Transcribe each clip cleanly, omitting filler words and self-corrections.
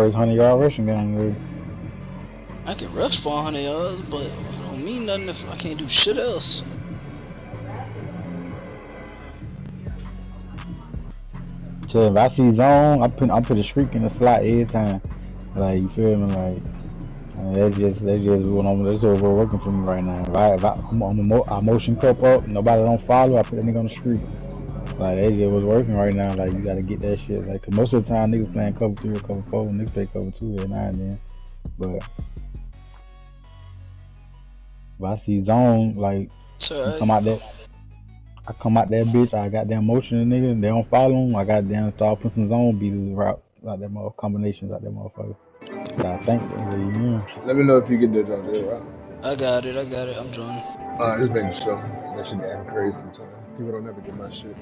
first 100-yard rushing game, dude. I can rush for 100 yards, but it don't mean nothing if I can't do shit else. So if I see zone, I put a streak in the slot every time. Like, you feel me? Like, that's just what that's what we're working for me right now. I motion cup up, nobody don't follow, I put that nigga on the street. Like, that just was working right now. Like, you gotta get that shit. Like, cause most of the time niggas playing cover 3 or cover 4, niggas play cover 2 every now and then. But if I see zone, like, I come out that bitch, I got damn motion the nigga, they don't follow him, I got damn start putting some zone beaters route, like that motherfucker, combinations out that motherfucker. So I think that's what you mean. Let me know if you get that on there, right? I got it, I'm joining. Just making sure. That shit getting crazy sometimes. People don't ever get my shit.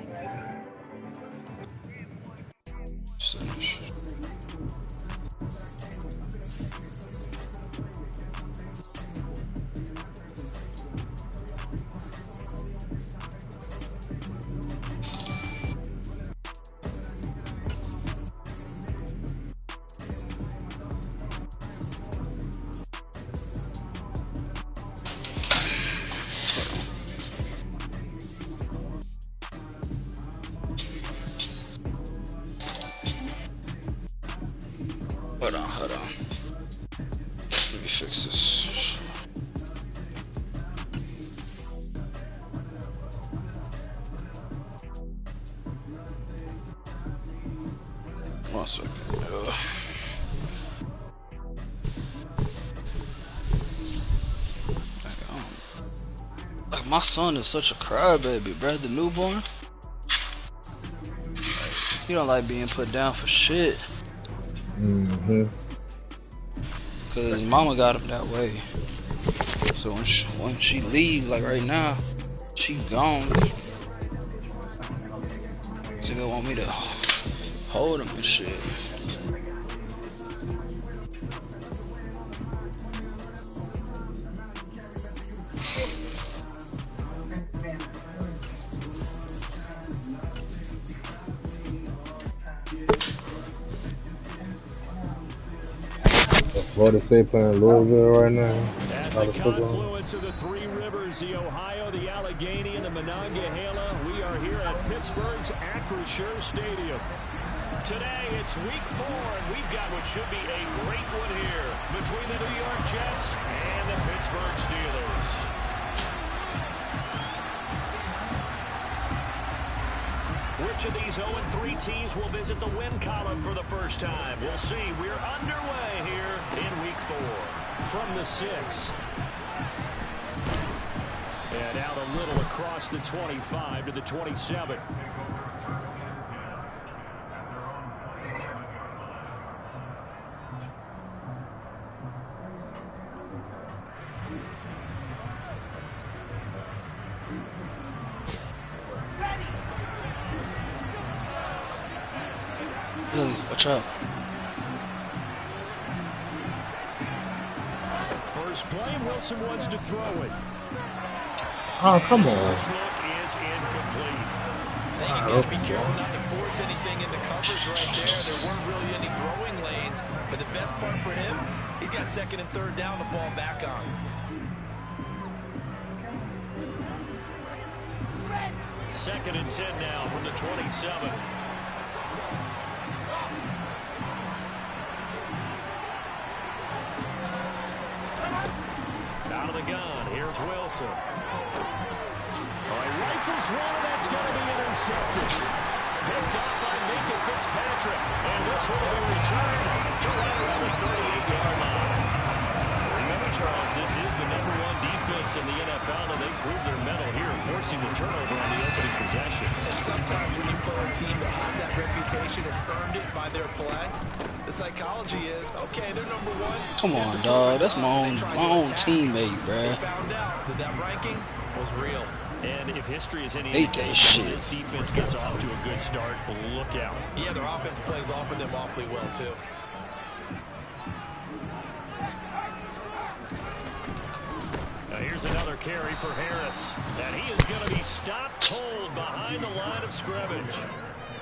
Hold on. Let me fix this. 1 second. Like, my son is such a crybaby, bruh. The newborn. He don't like being put down for shit. Cause his mama got him that way. So when she leave, like right now, she gone. So they want me to hold him and shit. Florida State playing Louisville right now. At the confluence of the three rivers, the Ohio, the Allegheny, and the Monongahela, we are here at Pittsburgh's Acrisure Stadium. Today, it's week 4, and we've got what should be a great one here between the New York Jets and the Pittsburgh Steelers. Which of these 0-3 teams will visit the win column for the first time? We'll see. We're underway here in week 4. From the 6. And out a little across the 25 to the 27. Watch out. First play, Wilson wants to throw it. Oh, come on. First look is incomplete. I think he's got to be careful not to force anything into coverage right there. There weren't really any throwing lanes, but the best part for him, he's got 2nd and 3rd down to fall back on. Second and 10 now from the 27. Out of the gun, here's Wilson. All right, rifles one, and that's going to be intercepted. Picked up by Minka Fitzpatrick, and this one will be returned to right around the 38-yard line. Remember, Charles, this is the #1 defense in the NFL, and they proved their mettle here, forcing the turnover on the opening possession. And sometimes when you play a team that has that reputation, it's earned it by their play. The psychology is, okay, they're #1. Come on, dog. That's my own teammate, bruh. Found out that that ranking was real. And if history is any indication, this defense gets off to a good start, look out. Yeah, their offense plays off of them awfully well, too. Now here's another carry for Harris. And he is going to be stopped cold behind the line of scrimmage.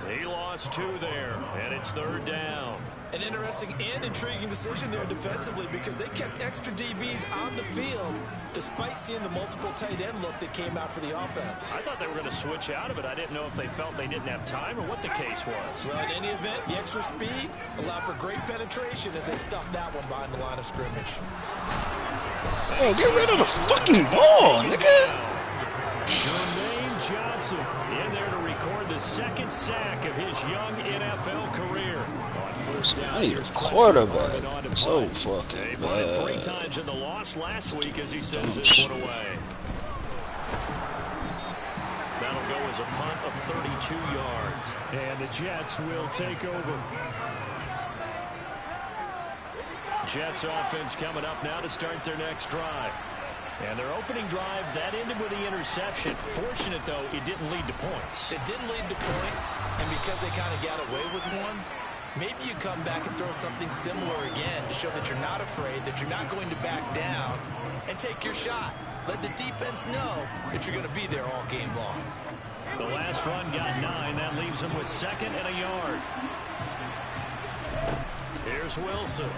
He lost 2 there, and it's 3rd down. An interesting and intriguing decision there defensively because they kept extra DBs on the field despite seeing the multiple tight end look that came out for the offense. I thought they were going to switch out of it. I didn't know if they felt they didn't have time or what the case was. Well, in any event, the extra speed allowed for great penetration as they stuffed that one behind the line of scrimmage. Oh, get rid of the fucking ball, nigga. Jermaine Johnson in there to record the 2nd sack of his young NFL career. I need a quarterback. So fucking He bad. played 3 times in the loss last week as he sends this one away. That'll go as a punt of 32 yards. And the Jets will take over. Jets offense coming up now to start their next drive. And their opening drive, that ended with the interception. Fortunate, though, it didn't lead to points. It didn't lead to points, and because they kind of got away with one, maybe you come back and throw something similar again to show that you're not afraid, that you're not going to back down, and take your shot. Let the defense know that you're going to be there all game long. The last run got 9. That leaves them with 2nd and a yard. Here's Wilson.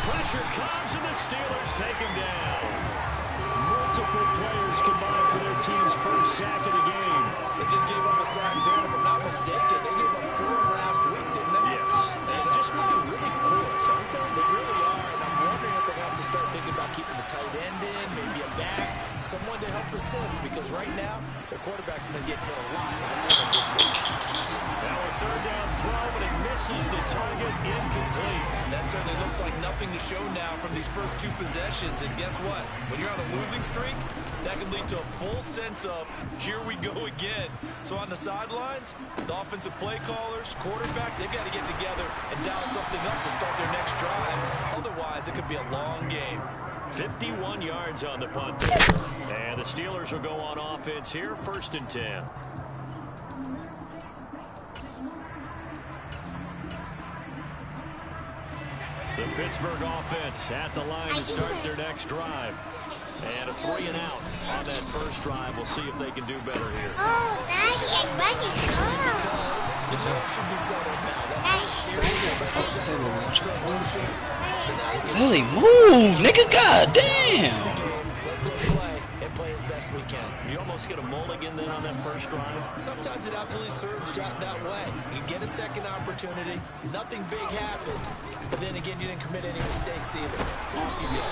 Pressure comes, and the Steelers take him down. Multiple players combined for their team's first sack of the game. They just gave up a sack there, if I'm not mistaken. They gave up 4 last week, didn't they? Yes. And just looking really porous, aren't they? They really are, and I'm wondering if they're going to have to start thinking about keeping the tight end in, maybe a back, someone to help assist, because right now, their quarterback's been getting hit a lot. Now a 3rd down throw, but it misses the target, incomplete. That certainly looks like nothing to show now from these first 2 possessions. And guess what? When you're on a losing streak, that can lead to a full sense of, here we go again. So on the sidelines, the offensive play callers, quarterback, they've got to get together and dial something up to start their next drive. Otherwise, it could be a long game. 51 yards on the punt. And the Steelers will go on offense here, 1st and 10. The Pittsburgh offense at the line to start their next drive. And a 3 and out on that first drive. We'll see if they can do better here. Oh, Daddy, everybody The ball should be settled now. That first series Really move, nigga. God damn. Let's go play and play as best we can. You almost get a mulligan then on that first drive. Sometimes it absolutely serves that way. You get a second opportunity. Nothing big happened. But then again, you didn't commit any mistakes either. Off you go.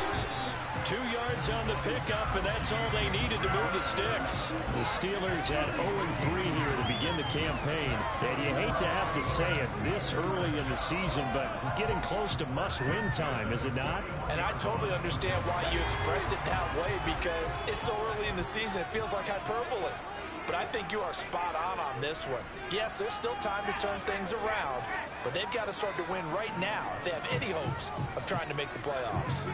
2 yards on the pickup, and that's all they needed to move the sticks. The Steelers had 0-3 here to begin the campaign. And you hate to have to say it this early in the season, but getting close to must-win time, is it not? And I totally understand why you expressed it that way, because it's so early in the season, it feels like hyperbole. But I think you are spot on this one. Yes, there's still time to turn things around, but they've got to start to win right now if they have any hopes of trying to make the playoffs.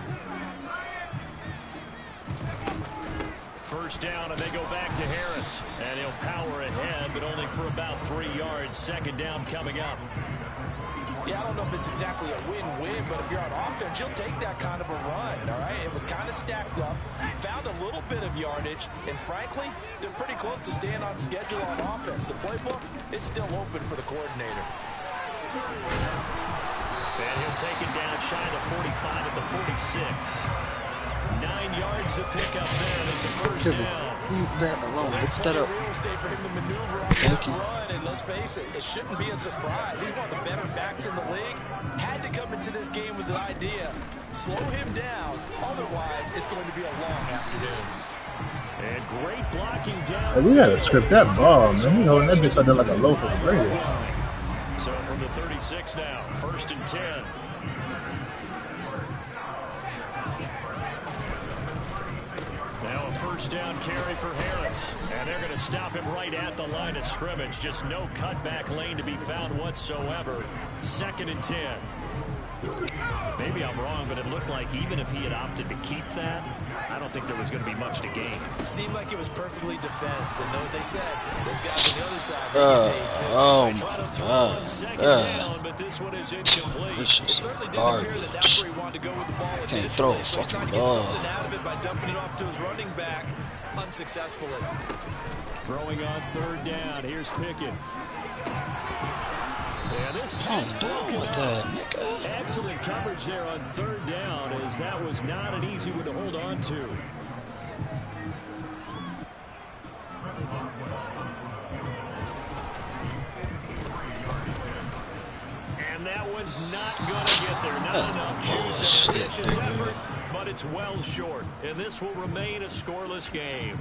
1st down, and they go back to Harris. And he'll power ahead, but only for about 3 yards. 2nd down coming up. Yeah, I don't know if it's exactly a win-win, but if you're on offense, you'll take that kind of a run, all right? It was kind of stacked up, found a little bit of yardage, and frankly, they're pretty close to staying on schedule on offense. The playbook is still open for the coordinator. And he'll take it down shy of the 45 at the 46. 9 yards to pick up there. That's a 1st down. Leave that alone. Lift that up. Real estate for him to maneuver on that run, and let's face it, it shouldn't be a surprise. He's one of the better backs in the league. Had to come into this game with the idea, slow him down. Otherwise, it's going to be a long afternoon. And great blocking down. Hey, we gotta script that ball, man. You holding that bitch out there like a loaf of bread. So from the 36 now, 1st and 10. Now a 1st down carry for Harris. And they're going to stop him right at the line of scrimmage. Just no cutback lane to be found whatsoever. 2nd and 10. Maybe I'm wrong, but it looked like even if he had opted to keep that, I don't think there was going to be much to gain. It seemed like it was perfectly defense, and what they said, those guys on the other side, they get paid too. Oh my God. 2nd down, but this one is incomplete. This It is certainly didn't garbage. appear that that's where he wanted to go with the ball Can't initially, throw a so he tried to fucking get ball. something out of it by dumping it off to his running back unsuccessfully. Throwing on third down. Here's Pickett. Yeah, this pass broken up. Excellent coverage there on third down, as that was not an easy one to hold on to. And that one's not going to get there. Not enough juice. Ambitious effort, but it's well short. And this will remain a scoreless game.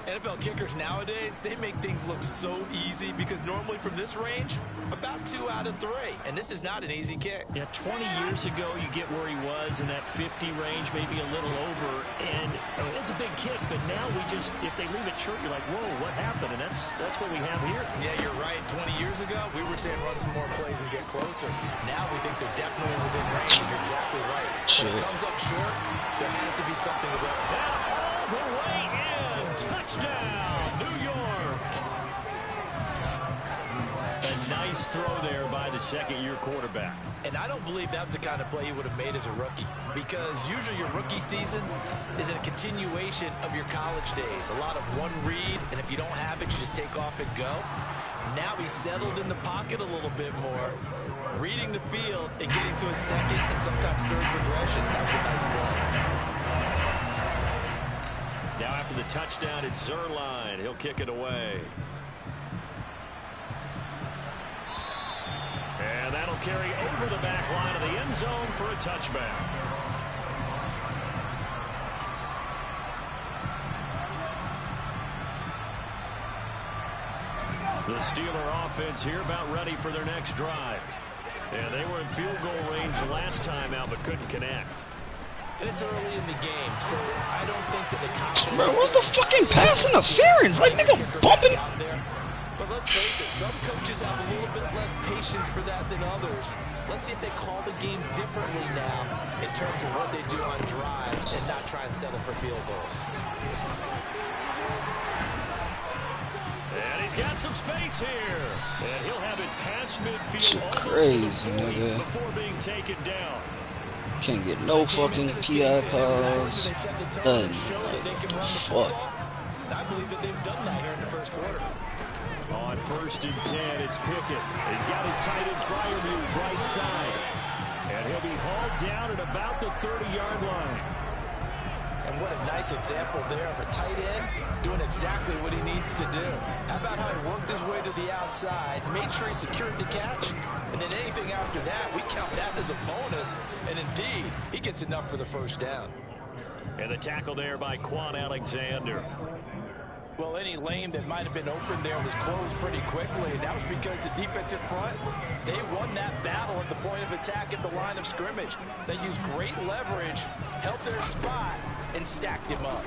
NFL kickers nowadays, they make things look so easy because normally from this range, about 2 out of 3. And this is not an easy kick. Yeah, 20 years ago, you get where he was in that 50 range, maybe a little over. And it's a big kick, but now we just, if they leave it short, you're like, whoa, what happened? And that's what we have here. Yeah, you're right. 20 years ago, we were saying run some more plays and get closer. Now we think they're definitely within range, and you're exactly right. When it comes up short, there has to be something about it. All the way in. Touchdown, New York. A nice throw there by the second-year quarterback. And I don't believe that was the kind of play he would have made as a rookie, because usually your rookie season is a continuation of your college days. A lot of one read, and if you don't have it, you just take off and go. Now he's settled in the pocket a little bit more, reading the field and getting to a second and sometimes third progression. That was a nice play. Now after the touchdown, it's Zerline. He'll kick it away. And that'll carry over the back line of the end zone for a touchback. The Steeler offense here about ready for their next drive. And they were in field goal range last time out, but couldn't connect. And it's early in the game, so I don't think that the confidence... Bro, what's the fucking pass interference? Like, nigga, bumping. But let's face it, some coaches have a little bit less patience for that than others. Let's see if they call the game differently now in terms of what they do on drives and not try and settle for field goals. And he's got some space here. And he'll have it past midfield crazy, nigga. Before being taken down. Can't get no fucking PI calls. Nothing. Fuck. I believe that they've done that here in the first quarter. On 1st and 10, it's Pickett. He's got his tight end Freiermuth right side. And he'll be hauled down at about the 30-yard line. And what a nice example there of a tight end doing exactly what he needs to do. How about how he worked his way to the outside, made sure he secured the catch, and then anything after that, we count that as a bonus. And indeed, he gets enough for the first down. And the tackle there by Quan Alexander. Well, any lane that might have been open there was closed pretty quickly, and that was because the defensive front, they won that battle at the point of attack at the line of scrimmage. They used great leverage, held their spot, and stacked him up.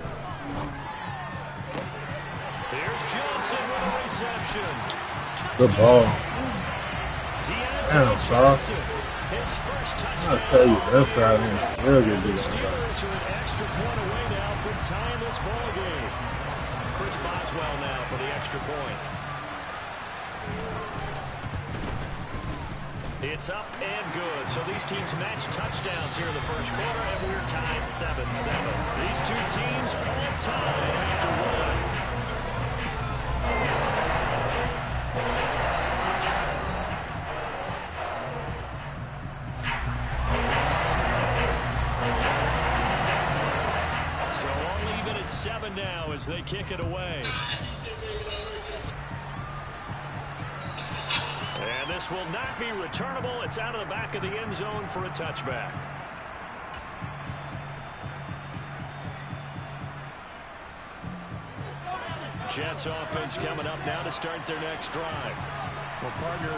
Here's Johnson with a reception. Good ball. Deontay Johnson, his first touchdown. I'll tell you, that's how it's real good. The Steelers are an extra point away now from tying this ball game. Chris Boswell now for the extra point. It's up and good. So these teams match touchdowns here in the first quarter, and we're tied 7-7. These two teams all tied after one. So only even at 7 now as they kick it away. And this will not be returnable. It's out of the back of the end zone for a touchback. Jets offense coming up now to start their next drive. Well, partner,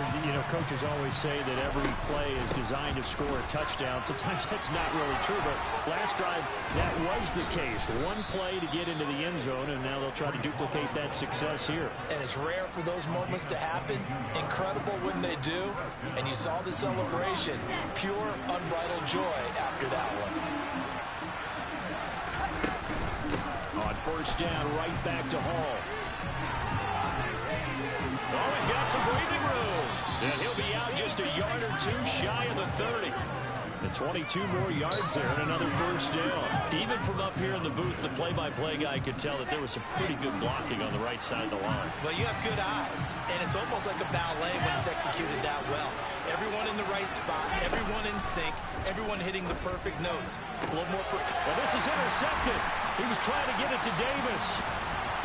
coaches always say that every play is designed to score a touchdown. Sometimes that's not really true, but last drive, that was the case. One play to get into the end zone, and now they'll try to duplicate that success here. And it's rare for those moments to happen. Incredible when they do. And you saw the celebration. Pure, unbridled joy after that one. On first down, right back to Hall. Oh, he's got some breathing room. And he'll be out just a yard or two shy of the 30. And 22 more yards there and another first down. Even from up here in the booth, the play-by-play guy could tell that there was some pretty good blocking on the right side of the line. Well, you have good eyes, and it's almost like a ballet when it's executed that well. Everyone in the right spot, everyone in sync, everyone hitting the perfect notes. A little more. Well, this is intercepted. He was trying to get it to Davis.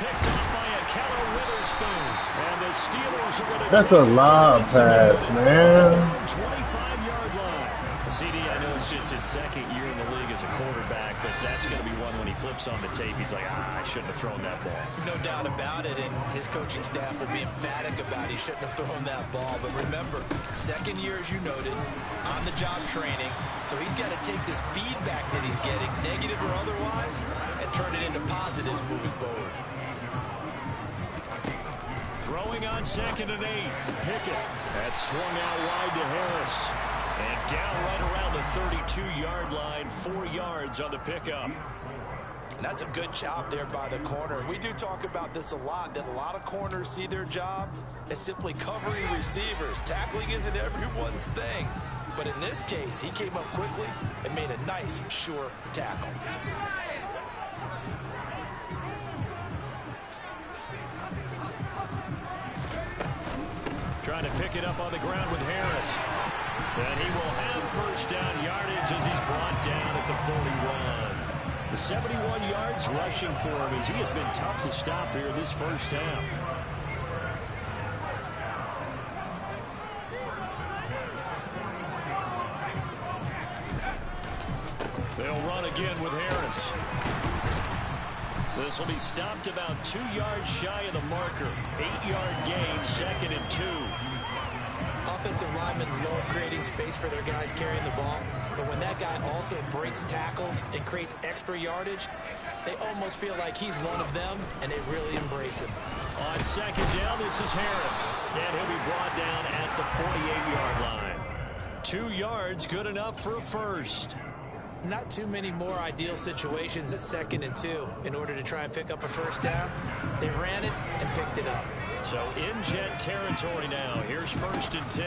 Picked off by a Keller Witherspoon. And the Steelers are going to. That's a lob pass, man. 25-yard line. CD, I know it's just his second year in the league as a quarterback, but that's going to be one when he flips on the tape. He's like, I shouldn't have thrown that ball. No doubt about it, and his coaching staff will be emphatic about he shouldn't have thrown that ball. But remember, second year, as you noted, on-the-job training, so he's got to take this feedback that he's getting, negative or otherwise, and turn it into positives moving forward. Throwing on 2nd and 8. Pickett. That swung out wide to Harris. And down right around the 32-yard line, 4 yards on the pickup. That's a good job there by the corner. We do talk about this a lot, that a lot of corners see their job as simply covering receivers. Tackling isn't everyone's thing. But in this case, he came up quickly and made a nice, sure tackle. Trying to pick it up on the ground with Harris. And he will have first down yardage as he's brought down at the 41. The 71 yards rushing for him as he has been tough to stop here this first half. They'll run again with Harris. This will be stopped about 2 yards shy of the marker. 8-yard gain, 2nd and 2. Offensive linemen love creating space for their guys carrying the ball, but when that guy also breaks tackles and creates extra yardage, they almost feel like he's one of them, and they really embrace him. On 2nd down, this is Harris, and he'll be brought down at the 48-yard line. 2 yards, good enough for a first. Not too many more ideal situations at 2nd and 2 in order to try and pick up a first down. They ran it and picked it up. So in Jet territory now. Here's 1st and 10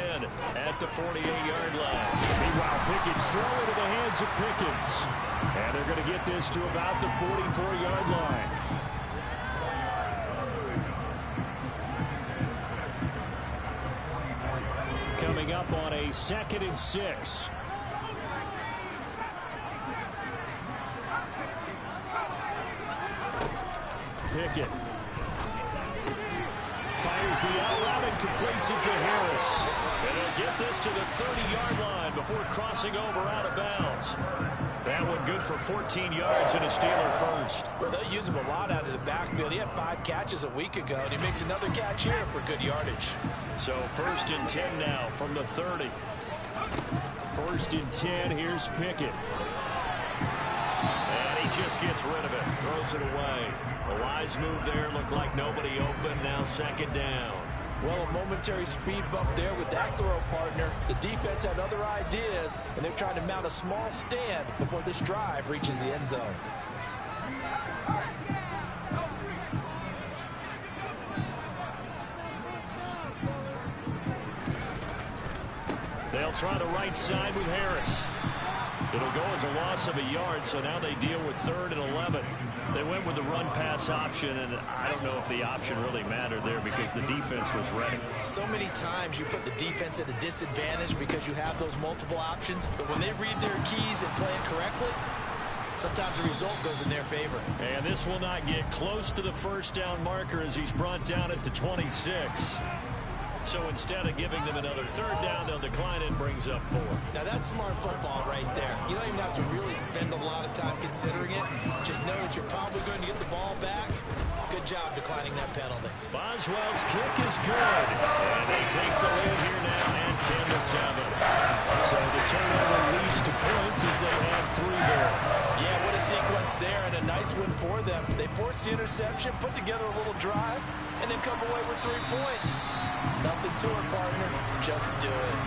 at the 48-yard line. Meanwhile, Pickett's throw into the hands of Pickens. And they're going to get this to about the 44-yard line. Coming up on a 2nd and 6. Pickett fires the out route and completes it to Harris. And he'll get this to the 30-yard line before crossing over out of bounds. That one good for 14 yards and a Steeler first. Well, they'll use him a lot out of the backfield. He had 5 catches a week ago, and he makes another catch here for good yardage. So 1st and 10 now from the 30. 1st and 10, here's Pickett. And he just gets rid of it, throws it away. The wise move there, looked like nobody open, now 2nd down. Well, a momentary speed bump there with that throw partner. The defense had other ideas, and they're trying to mount a small stand before this drive reaches the end zone. They'll try the right side with Harris. It'll go as a loss of a yard, so now they deal with 3rd and 11. They went with the run-pass option, and I don't know if the option really mattered there because the defense was ready. So many times you put the defense at a disadvantage because you have those multiple options, but when they read their keys and play it correctly, sometimes the result goes in their favor. And this will not get close to the first down marker as he's brought down at the 26. So instead of giving them another 3rd down, they'll decline it and brings up 4. Now that's smart football right there. You don't even have to really spend a lot of time considering it. Just know that you're probably going to get the ball back. Good job declining that penalty. Boswell's kick is good. And they take the lead here now at 10-7. So the turnover leads to points as they have 3 more. Yeah, what a sequence there and a nice win for them. They forced the interception, put together a little drive, and then come away with 3 points. Nothing to it, partner. Just do it.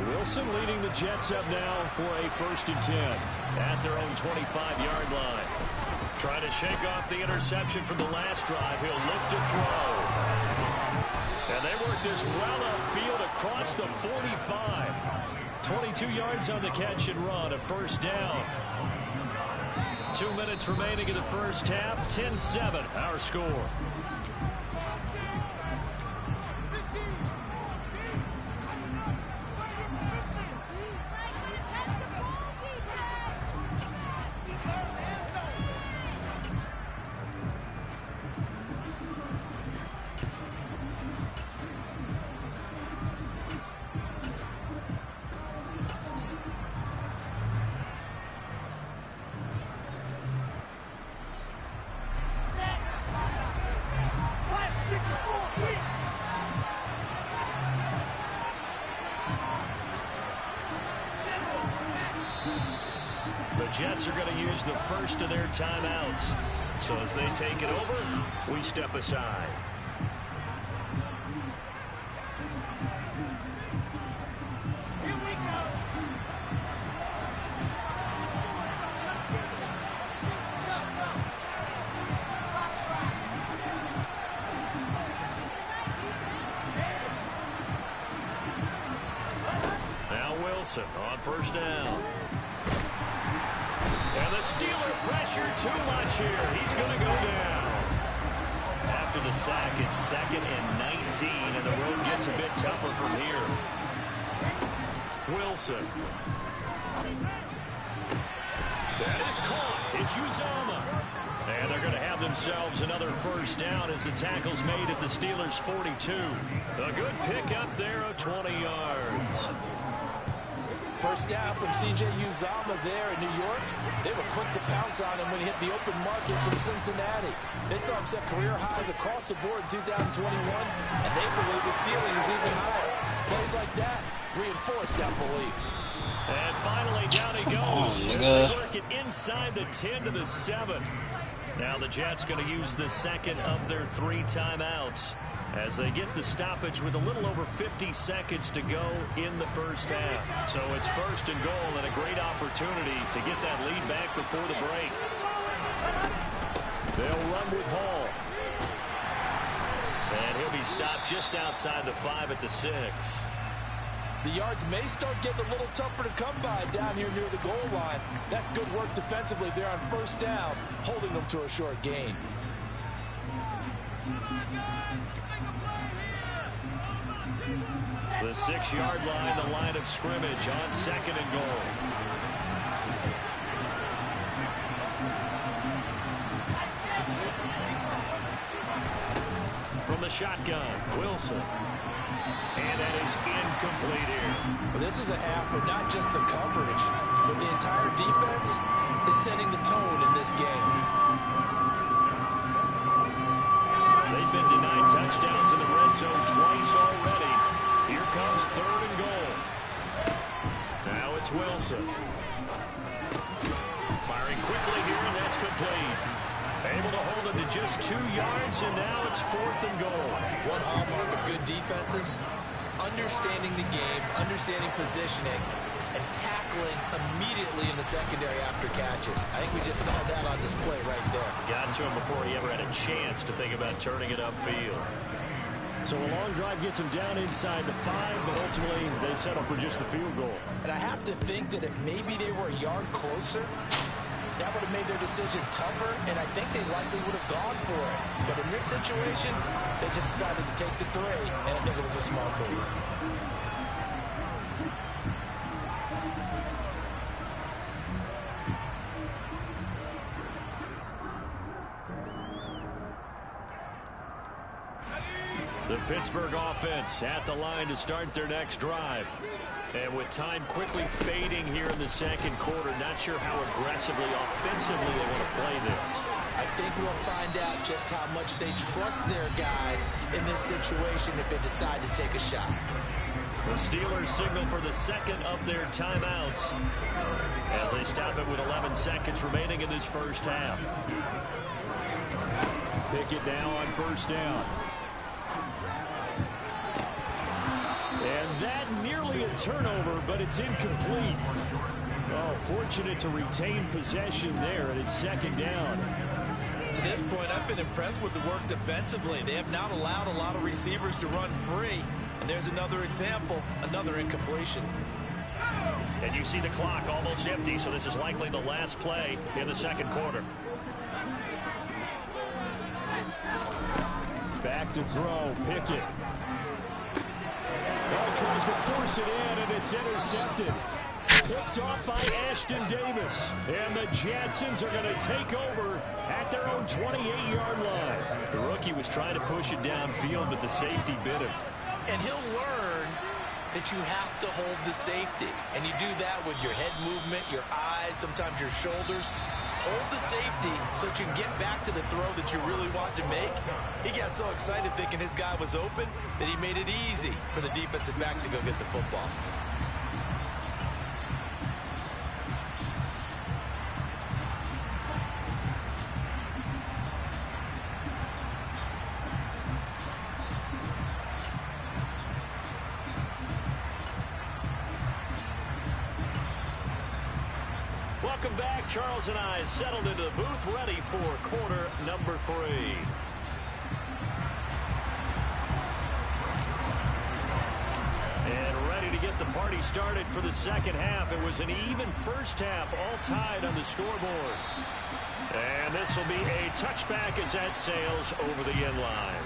Wilson leading the Jets up now for a 1st and 10 at their own 25-yard line. Trying to shake off the interception from the last drive. He'll look to throw. And they work this well upfield across the 45. 22 yards on the catch and run, a first down. 2 minutes remaining in the first half. 10-7, our score. The Jets are going to use the first of their timeouts. So as they take it over, we step aside. Now Wilson on first down. And the Steeler pressure too much here. He's going to go down. After the sack, it's 2nd and 19, and the road gets a bit tougher from here. Wilson. That is caught. It's Uzomah. And they're going to have themselves another first down as the tackle's made at the Steelers' 42. A good pickup there of 20 yards. First down from C.J. Uzomah there in New York. They were quick to pounce on him when he hit the open market from Cincinnati. They saw him set career highs across the board in 2021, and they believe his ceiling is even higher. Plays like that reinforce that belief. And finally, down he goes. They work it inside the 10 to the 7. Now the Jets going to use the second of their 3 timeouts as they get the stoppage with a little over 50 seconds to go in the first half. So it's 1st and goal and a great opportunity to get that lead back before the break. They'll run with Hall. And he'll be stopped just outside the 5 at the 6. The yards may start getting a little tougher to come by down here near the goal line. That's good work defensively there on first down, holding them to a short gain. The 6-yard line, the line of scrimmage on 2nd and goal. From the shotgun, Wilson. And that is incomplete here. Well, this is a half where not just the coverage, but the entire defense is setting the tone in this game. They've been denied touchdowns in the red zone twice already. Here comes 3rd and goal. Now it's Wilson. Firing quickly here, and that's complete. Able to hold it to just 2 yards, and now it's 4th and goal. One hallmark of good defenses is understanding the game, understanding positioning, and tackling immediately in the secondary after catches. I think we just saw that on display right there. Got to him before he ever had a chance to think about turning it upfield. So a long drive gets him down inside the 5, but ultimately they settle for just the field goal. And I have to think that if maybe they were a yard closer, that would have made their decision tougher, and I think they likely would have gone for it. But in this situation, they just decided to take the 3, and I think it was a smart move. The Pittsburgh offense at the line to start their next drive. And with time quickly fading here in the 2nd quarter, not sure how aggressively, offensively they want to play this. I think we'll find out just how much they trust their guys in this situation if they decide to take a shot. The Steelers signal for the 2nd of their timeouts as they stop it with 11 seconds remaining in this first half. Pick it now on first down. And that nearly a turnover, but it's incomplete. Oh, fortunate to retain possession there, and it's 2nd down. To this point, I've been impressed with the work defensively. They have not allowed a lot of receivers to run free. And there's another example, another incompletion. And you see the clock almost empty, so this is likely the last play in the second quarter. Back to throw, Pickett. Oh, tries to force it in, and it's intercepted. Picked off by Ashton Davis. And the Jetsons are going to take over at their own 28-yard line. The rookie was trying to push it downfield, but the safety bit him. And he'll learn that you have to hold the safety. And you do that with your head movement, your eyes, sometimes your shoulders. Hold the safety so that you can get back to the throw that you really want to make. He got so excited thinking his guy was open that he made it easy for the defensive back to go get the football. Welcome back. Charles and I settled into the booth, ready for quarter number 3. And ready to get the party started for the second half. It was an even first half, all tied on the scoreboard. And this will be a touchback as that sails over the end line.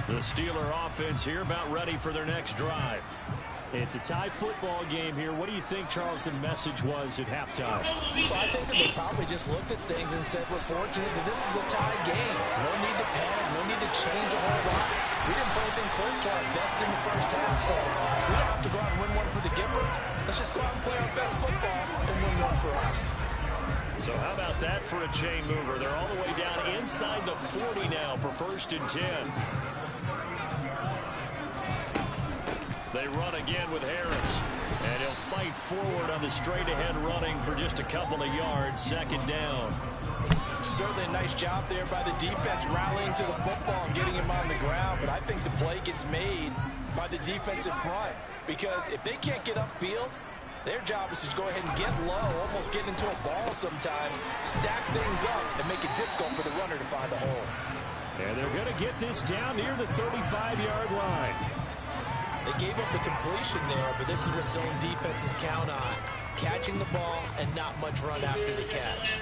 The Steeler offense here about ready for their next drive. It's a tie football game here. What do you think, Charles, the message was at halftime? Well, I think that they probably just looked at things and said, we're fortunate that this is a tie game. No need to panic. No need to change a whole lot. We didn't play anything close to our best in the first half, so we don't have to go out and win one for the Gipper. Let's just go out and play our best football and win one for us. So how about that for a chain mover? They're all the way down inside the 40 now for 1st and 10. They run again with Harris. And he'll fight forward on the straight-ahead running for just a couple of yards. 2nd down. Certainly a nice job there by the defense rallying to the football and getting him on the ground. But I think the play gets made by the defensive front. Because if they can't get upfield, their job is to go ahead and get low, almost get into a ball sometimes, stack things up, and make it difficult for the runner to find the hole. And they're going to get this down near the 35-yard line. They gave up the completion there, but this is what zone defenses count on. Catching the ball and not much run after the catch.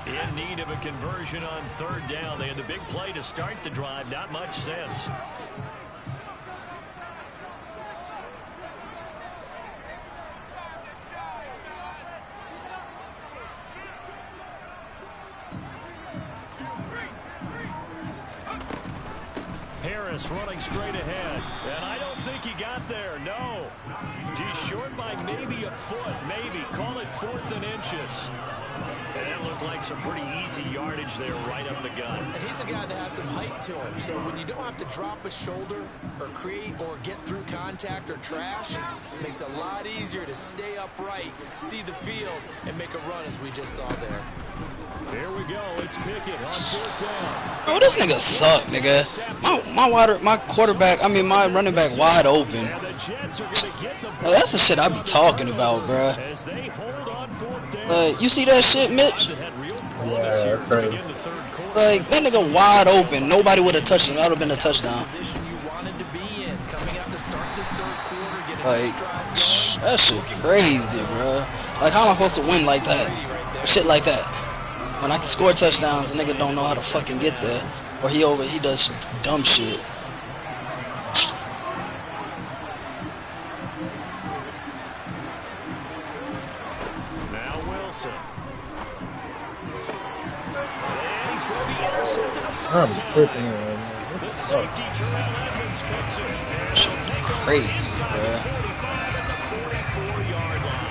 In need of a conversion on 3rd down. They had the big play to start the drive. Not much sense. Harris running straight ahead, and I don't think he got there. No, he's short by maybe a foot, maybe. Call it 4th and inches. And that looked like some pretty easy yardage there right up the gut. And he's a guy that has some height to him, so when you don't have to drop a shoulder or create or get through contact or trash, it makes it a lot easier to stay upright, see the field, and make a run as we just saw there. Here we go. It's Pickett on 4th down. Oh, this nigga suck, nigga. My quarterback, I mean my running back wide open. Now, that's the shit I be talking about, bruh. You see that shit, Mitch? Yeah, that's crazy. Like, that nigga wide open. Nobody would have touched him. That would have been a touchdown. Like, that shit crazy, bruh. Like, how am I supposed to win like that? Or shit like that. When I can score touchdowns, a nigga don't know how to fucking get there. Or he does dumb shit. Now Wilson. And he's going to be intercepted up front. I'm tripping right now. The safety Terrell Edmonds picks it. And he'll take Crazy, over inside bruh. the 45 at the 44-yard line.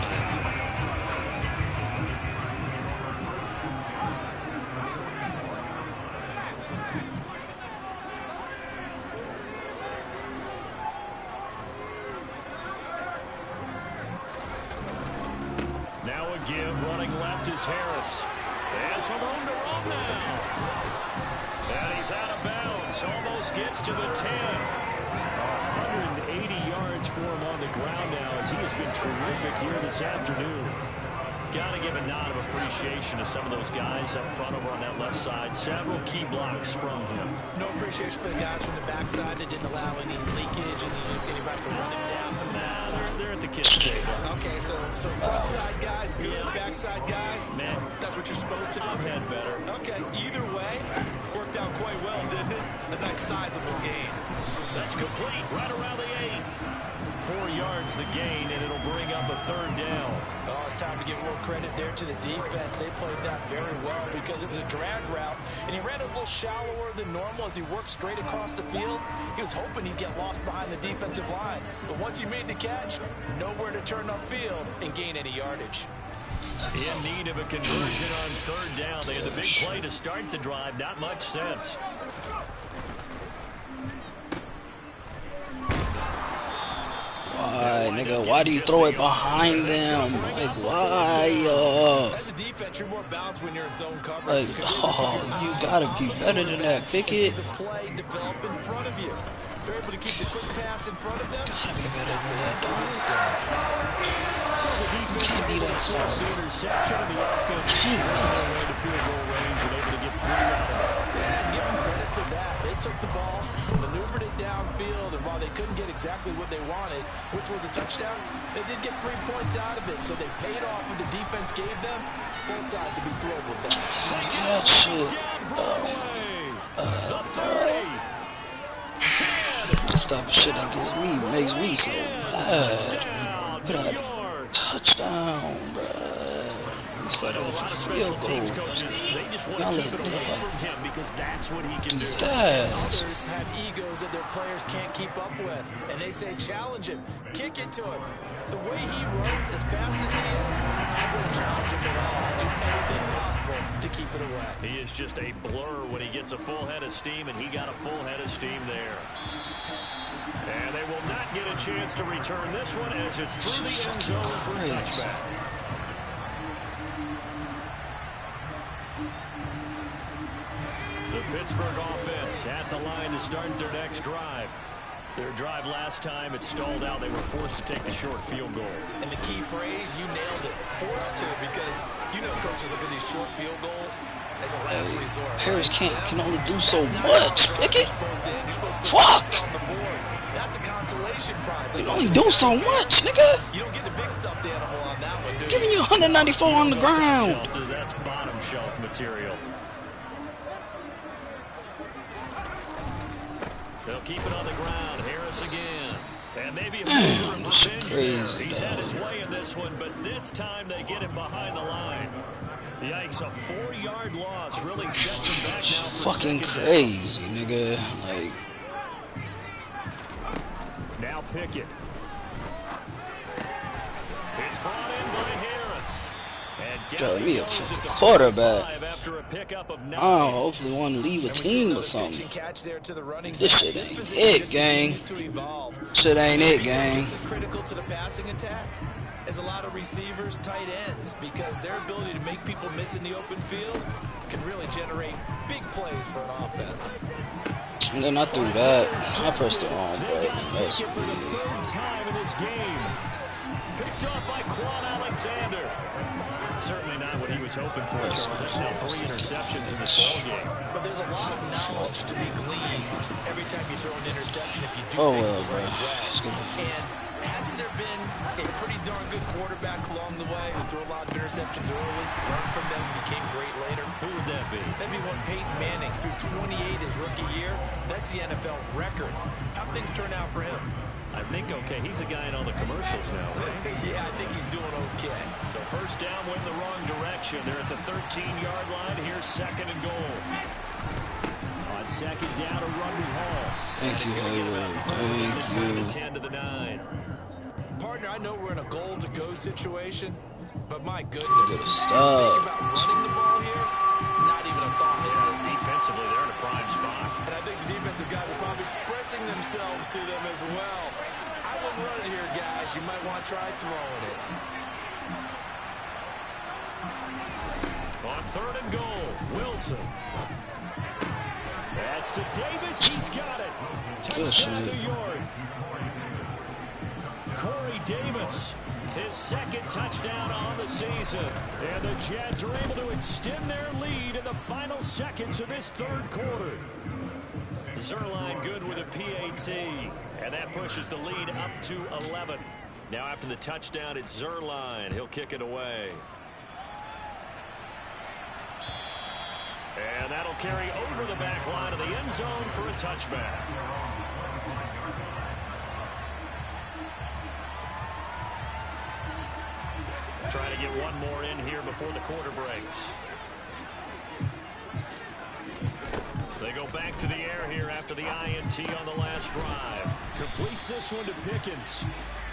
Now a give, running left is Harris. And some room to run now. And he's out of bounds. Almost gets to the 10. 180 yards for him on the ground now as he has been terrific here this afternoon. Got to give a nod of appreciation to some of those guys up front over on that left side. Several key blocks from him. No appreciation for the guys from the backside that didn't allow any leakage and anybody from running down from the backside. They're at the kids' table. Okay, so front side guys, good. Backside guys, man, that's what you're supposed to do. I've had better. Okay, either way, worked out quite well, didn't it? A nice sizable gain. That's complete right around the 8. 4 yards the gain, and it'll bring up a 3rd down. Oh, it's time to give more credit there to the defense. They played that very well because it was a drag route, and he ran a little shallower than normal as he worked straight across the field. He was hoping he'd get lost behind the defensive line, but once he made the catch, nowhere to turn upfield and gain any yardage. In need of a conversion on 3rd down. They had the big play to start the drive. Not much sense. Why, nigga? Why do you throw it behind them? Like, why? As a defense, you're more balanced when you're in zone coverage. Like, oh, you gotta be better than that, Pickett. The play develop in front of you. They're able to keep the quick pass in front of them. Gotta be better than that, dog. So the defense Can't be that sorry. interception of the offense. Away to field goal range and able to get 3 out of it. And give them credit for that. They took the ball, maneuvered it downfield, and while they couldn't get exactly what they wanted, which was a touchdown, they did get 3 points out of it. So they paid off what the defense gave them. Both sides to be thrilled with that. That shit. The 30. 10. This type of shit that makes me so mad. Could have had a touchdown, bruh. Instead of a field goal. They just want to keep it away from him because that's what he can do. Others have egos that their players can't keep up with, and they say challenge him, kick it to him. The way he runs as fast as he is, I wouldn't challenge him at all. I'd do everything possible to keep it away. He is just a blur when he gets a full head of steam, and he got a full head of steam there. And they will not get a chance to return this one as it's through the end zone for a touchback. The Pittsburgh offense at the line to start their next drive. Their drive last time, it stalled out. They were forced to take the short field goal. And the key phrase, you nailed it, forced to, because you know coaches look at these short field goals as a last resort. Harris can only do so much. Pickett. Fuck. That's a consolation prize. You can only do so much, nigga. You don't get the big stuffed animal on that one, do you? Giving you 194 on the ground. That's bottom shelf material. They'll keep it on the ground. Harris again. And maybe a measure of revenge there. He's had his way in this one, but this time they get him behind the line. Yikes, a 4-yard loss really sets him back now for fucking crazy, nigga. Like, now Pickett. It's brought in by Harris. Got me a fucking quarterback. Oh, hopefully want to leave a team or something. This shit ain't it, gang. Shit ain't it, gang. This is critical to the passing attack. As a lot of receivers, tight ends, because their ability to make people miss in the open field can really generate big plays for an offense. And then I threw that. I pressed the wrong button. That's for the 3rd time in this game. Picked up by Quan Alexander. Certainly not what he was hoping for, Charles. That's now 3 interceptions in this ball game. But there's a lot of knowledge to be gleaned every time you throw an interception if you do things the right way. And hasn't there been a pretty darn good quarterback along the way who threw a lot of interceptions early, learned from them, and became great later? Who would that be? That'd be one Peyton Manning threw 28 his rookie year. That's the NFL record. How'd things turn out for him? I think okay. He's a guy in all the commercials now, right? Yeah, I think he's doing okay. So first down went the wrong direction. They're at the 13-yard line. Here's 2nd and goal. On 2nd down, a run Hall. Thank you, Hayward. Thank you. 10 to the 9. Partner, I know we're in a goal-to-go situation, but my goodness, Good stuff. think about running the ball here. Not even a thought. Defensively, they're in a prime spot. And I think the defensive guys are probably expressing themselves to them as well. I wouldn't run it here, guys. You might want to try throwing it. On 3rd and goal, Wilson. That's to Davis. He's got it. Touchdown, New York. Corey Davis, his 2nd touchdown on the season. And the Jets are able to extend their lead in the final seconds of this 3rd quarter. Zerline good with a PAT. And that pushes the lead up to 11. Now after the touchdown, it's Zerline. He'll kick it away. And that'll carry over the back line of the end zone for a touchback. Trying to get one more in here before the quarter breaks. They go back to the air here after the INT on the last drive. Completes this one to Pickens.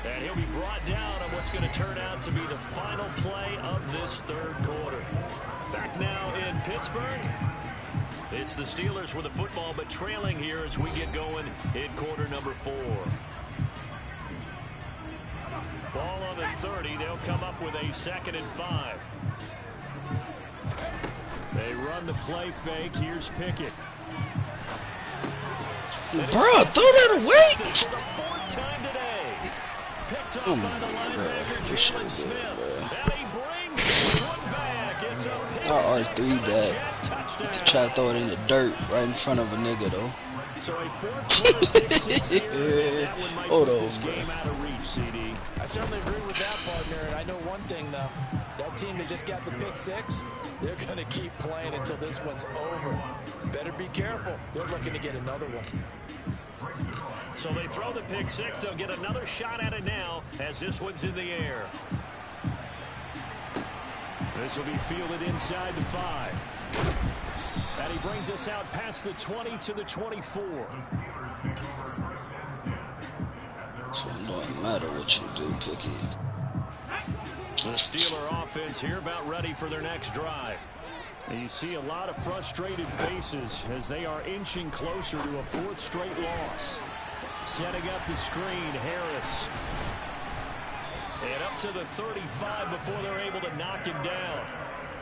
And he'll be brought down on what's going to turn out to be the final play of this 3rd quarter. Back now in Pittsburgh. It's the Steelers with the football, but trailing here as we get going in quarter number 4. Ball on the 30. They'll come up with a 2nd and 5. They run the play fake. Here's Pickett. Bro, throw that away. For the 4th time today. Picked up by the linebacker, Jalen Smith. And he brings this one back. It's a pick R3 that. To try to throw it in the dirt right in front of a nigga though. So a 4th quarter pick 6 here, and that one might Hold put on, this game out of reach, CD. I certainly agree with that, partner, and I know one thing, though. That team that just got the pick 6, they're going to keep playing until this one's over. Better be careful. They're looking to get another one. So they throw the pick 6. They'll get another shot at it now as this one's in the air. This will be fielded inside the 5. And he brings us out past the 20 to the 24. So it don't matter what you do, Picky. The Steeler offense here about ready for their next drive. And you see a lot of frustrated faces as they are inching closer to a 4th straight loss. Setting up the screen, Harris. And up to the 35 before they're able to knock him down.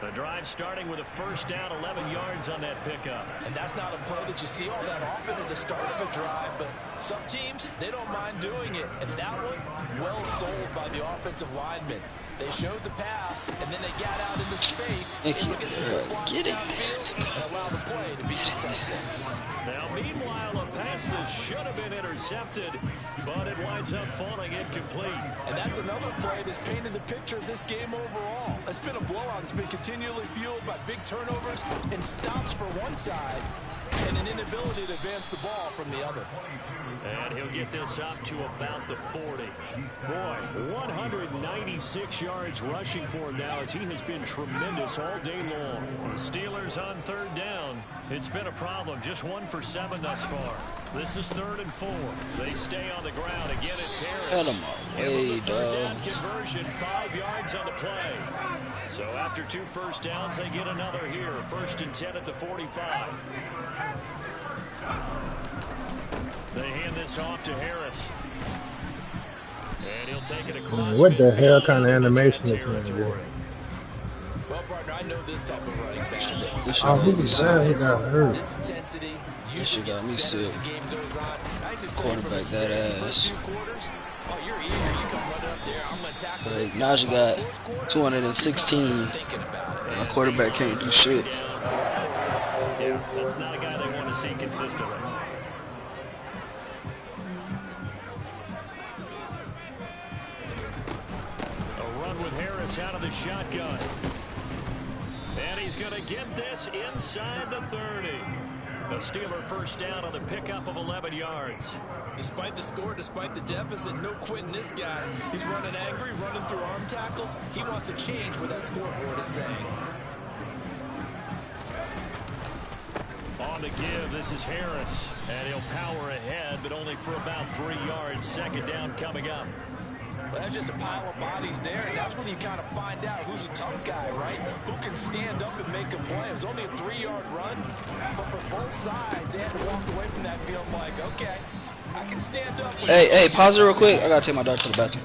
The drive starting with a 1st down, 11 yards on that pickup. And that's not a play that you see all that often at the start of a drive, but some teams, they don't mind doing it. And that one, well sold by the offensive lineman. They showed the pass, and then they got out into space. Get it. And allow the play to be successful. Now, meanwhile, a pass that should have been intercepted, but it winds up falling incomplete. And that's another play that's painted the picture of this game overall. It's been a blowout. It's been continually fueled by big turnovers and stops for one side and an inability to advance the ball from the other. And he'll get this up to about the 40. Boy, 196 yards rushing for him now as he has been tremendous all day long. The Steelers on 3rd down. It's been a problem. Just 1 for 7 thus far. This is 3rd and 4. They stay on the ground. Again, it's Harris. Get him away, dog. Conversion, 5 yards on the play. So after 2 first downs, they get another here. 1st and 10 at the 45. They hand this off to Harris. And he'll take it across. What the hell kind of animation is this? Well, partner, I know this type of running back. Oh, he got hurt. This intensity, This shit got me sick. the game goes on. I just Quarterback that ass. Oh, you're eager. You come right up there. I'm gonna tackle Like, this Najee got 216. thinking about it. My quarterback can't do shit. Yeah, that's not a guy they want to see consistently. A run with Harris out of the shotgun. And he's going to get this inside the 30. A Steeler 1st down on the pickup of 11 yards. Despite the score, despite the deficit, no quitting this guy. He's running angry, running through arm tackles. He wants to change what that scoreboard is saying. On the give, this is Harris. And he'll power ahead, but only for about 3 yards. 2nd down coming up. Well, that's just a pile of bodies there, and that's when you kind of find out who's a tough guy, right? Who can stand up and make a play. It was only a 3-yard run, but for both sides, they had to walk away from that field like, okay, I can stand up. Hey, pause it real quick. I gotta take my dog to the bathroom.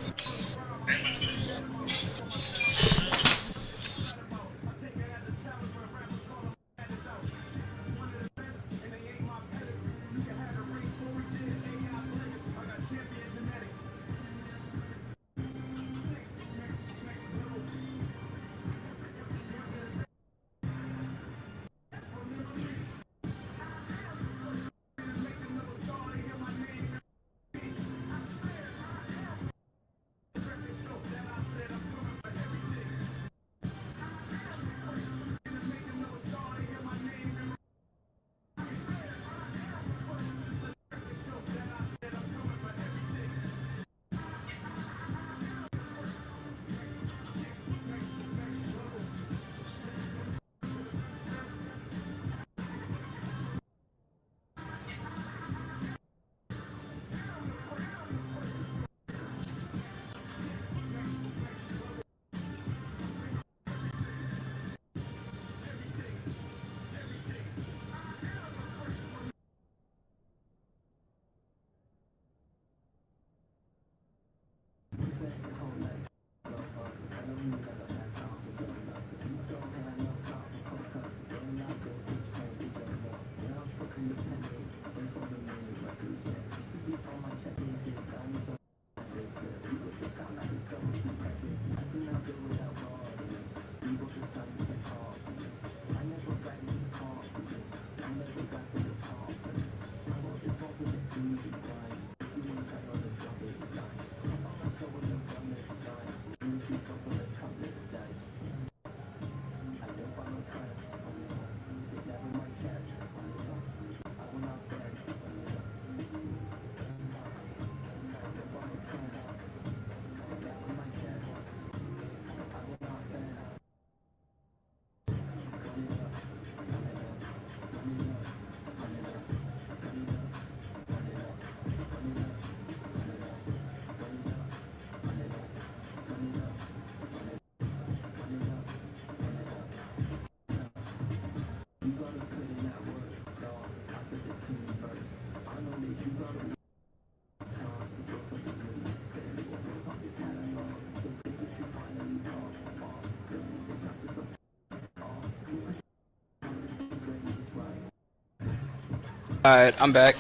Alright, I'm back.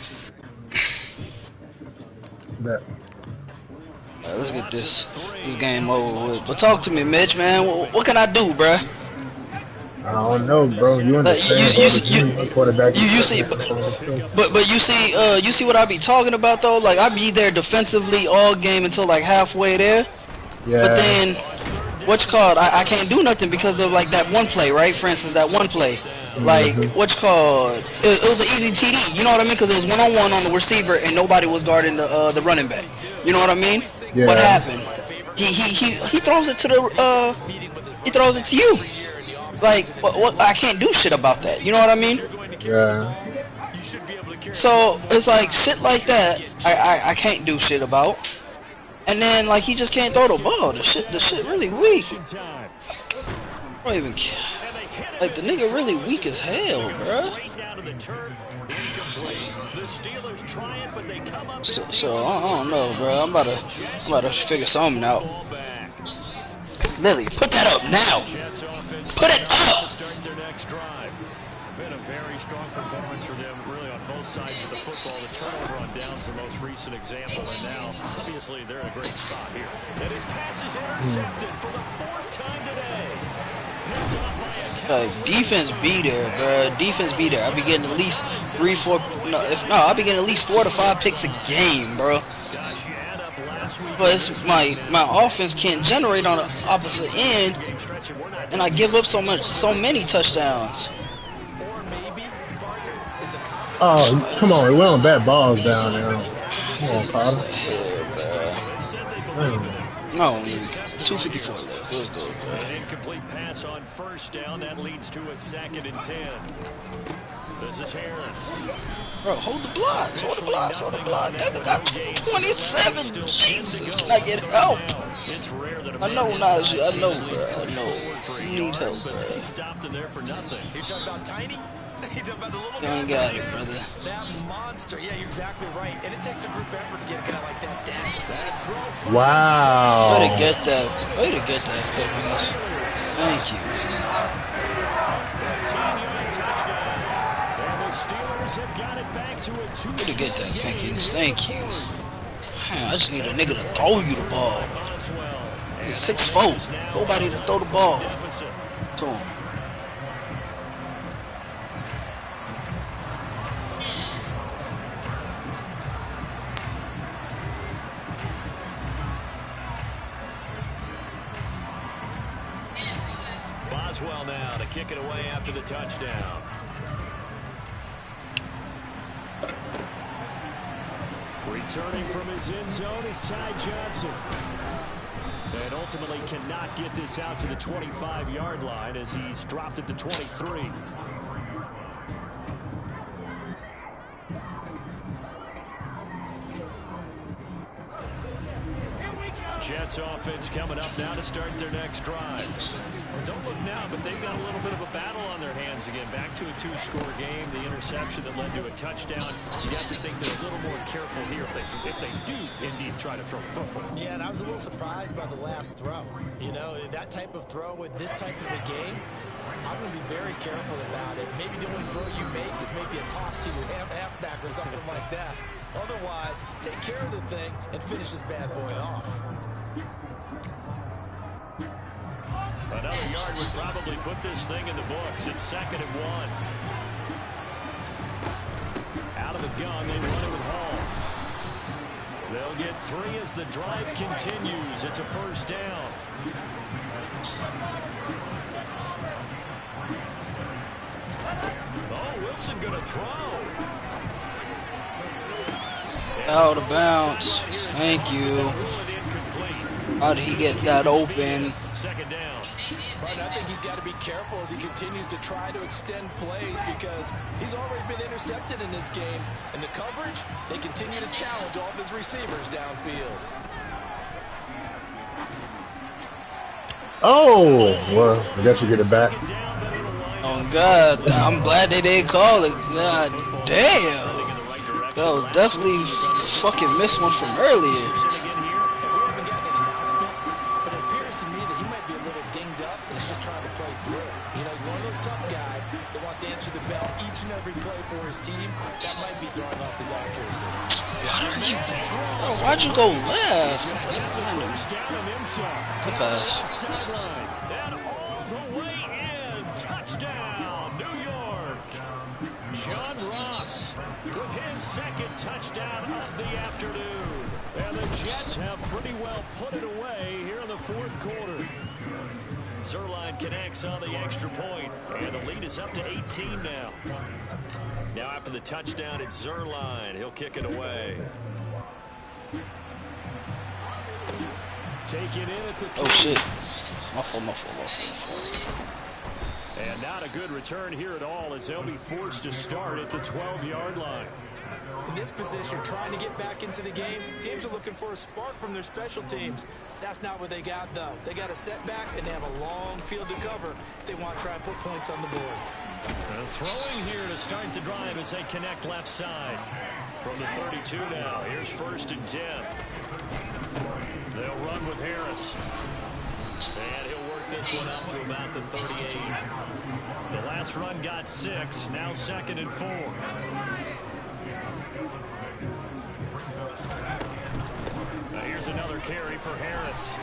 That Let's get this game over with. But talk to me, Mitch, man. What can I do, bruh? I don't know, bro. You in the same boat as me. My quarterback is You sitting see, there falling too. but you see what I be talking about though. Like I be there defensively all game until like halfway there. But Yeah. then, what you called? I can't do nothing because of like that one play, right? For instance, that one play. Like what you called? It was an easy TD. You know what I mean? Because it was one-on-one on the receiver and nobody was guarding the running back. You know what I mean? Yeah. What happened? He throws it to the he throws it to you. Like what I can't do shit about that. You know what I mean? Yeah. So it's like shit like that. I can't do shit about. And then like he just can't throw the ball. The shit really weak. I don't even care. Like the nigga really weak as hell, bruh. So I don't know, bro. I'm about to figure something out. Lily, put that up now. Put it up. Been a very strong performance for them, really on both sides of the football. The turnover on downs the most recent example, and now obviously they're in a great spot here. And his pass is intercepted for the 4th time today. Defense be there, bro. Defense be there. I be getting at least 3, 4. I be getting at least 4 to 5 picks a game, bro. But it's my offense can't generate on the opposite end, and I give up so many touchdowns. Oh, come on. We're on bad balls down there. Come on, Carter. No, 2:54 left. Let's go, bro. An incomplete pass on first down. That leads to a 2nd and 10. This is Harris. Bro, hold the block. Hold the block. Hold the block. Nigga got 27. Jesus, can I get help? I know, Najee. I know, bro. I know. You need help, bro. He stopped him there for nothing. You're talking about Tiny? You talking about the little You guy? ain't got it, brother. That monster. Yeah, you're exactly right. And it takes a group effort to get a guy like that down. Wow. Way to get that. Way to get that, Pickens. Thank you. 14-yard touchdown. And the Steelers have got it back to a 2. Way to get that, Pickens. Thank you. Man, I just need a nigga to throw you the ball. He's 6'4". Nobody to throw the ball to him. Boswell now to kick it away after the touchdown. Returning from his end zone is Ty Johnson. And ultimately cannot get this out to the 25-yard line as he's dropped it to 23. Jets offense coming up now to start their next drive. Don't look now, but they've got a little bit of a battle on their hands again. Back to a 2-score game. The interception that led to a touchdown. You have to think they're a little more careful here if they do indeed try to throw the football. Yeah, and I was a little surprised by the last throw. You know, that type of throw with this type of a game, I'm going to be very careful about it. Maybe the only throw you make is maybe a toss to your halfback or something like that. Otherwise, take care of the thing and finish this bad boy off. Another yard would probably put this thing in the books. It's 2nd and 1. Out of the gun, they run it with Hall. They'll get 3 as the drive continues. It's a first down. Oh, Wilson going to throw. Out of bounds. Thank you. How did he get that open? 2nd down. But I think he's got to be careful as he continues to try to extend plays because he's already been intercepted in this game. And the coverage, they continue to challenge all of his receivers downfield. Oh, well, I guess you get it back. Oh, God. I'm glad they didn't call it. God damn. That was definitely fucking missed one from earlier. Every play for his team, that might be throwing off his accuracy. Why'd you go left? The pass. And all the way in. Touchdown, New York. John Ross with his 2nd touchdown of the afternoon. And the Jets have pretty well put it away here in the 4th quarter. Zerline connects on the extra point, and the lead is up to 18 now. Now after the touchdown, it's Zerline. He'll kick it away. Taking in at the 3. Oh, shit. My fault. And not a good return here at all as they'll be forced to start at the 12-yard line. In this position, trying to get back into the game, teams are looking for a spark from their special teams. That's not what they got, though. They got a setback, and they have a long field to cover if they want to try and put points on the board. Throwing here to start the drive as they connect left side. From the 32 now, here's 1st and 10. They'll run with Harris. And he'll work this one out to about the 38. The last run got 6, now 2nd and 4. Here's another carry for Harris.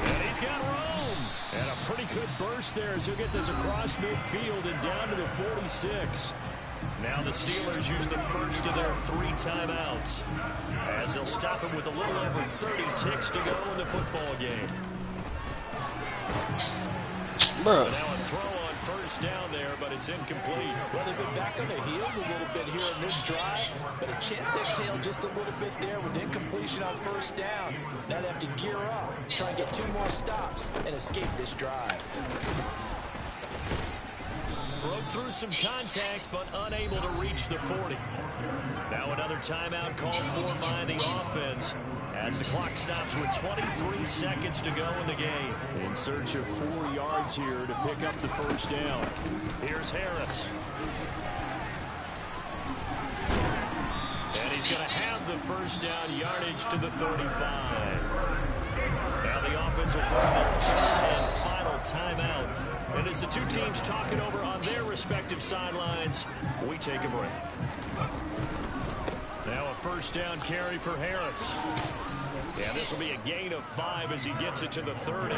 And he's got room. And a pretty good burst there as he'll get this across midfield and down to the 46. Now the Steelers use the first of their 3 timeouts as they'll stop him with a little over 30 ticks to go in the football game. Bro. Now a throw on 1st down there, but it's incomplete. Well, they've been back on their heels a little bit here in this drive, but a chance to exhale just a little bit there with incompletion on 1st down. Now they have to gear up, try and get 2 more stops, and escape this drive. Broke through some contact, but unable to reach the 40. Now another timeout called for by the offense as the clock stops with 23 seconds to go in the game. In search of 4 yards here to pick up the 1st down. Here's Harris. And he's going to have the 1st down yardage to the 35. Now the offense will bring their 3rd and final timeout. And as the 2 teams talk it over on their respective sidelines, we take a break. Now a 1st down carry for Harris. Yeah, this will be a gain of 5 as he gets it to the 30. A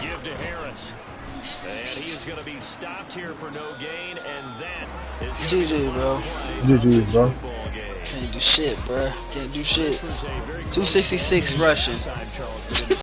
give to Harris. And he is going to be stopped here for no gain, and that is GG, bro. GG, bro. Can't do shit, bro. Can't do shit. 266 rushing.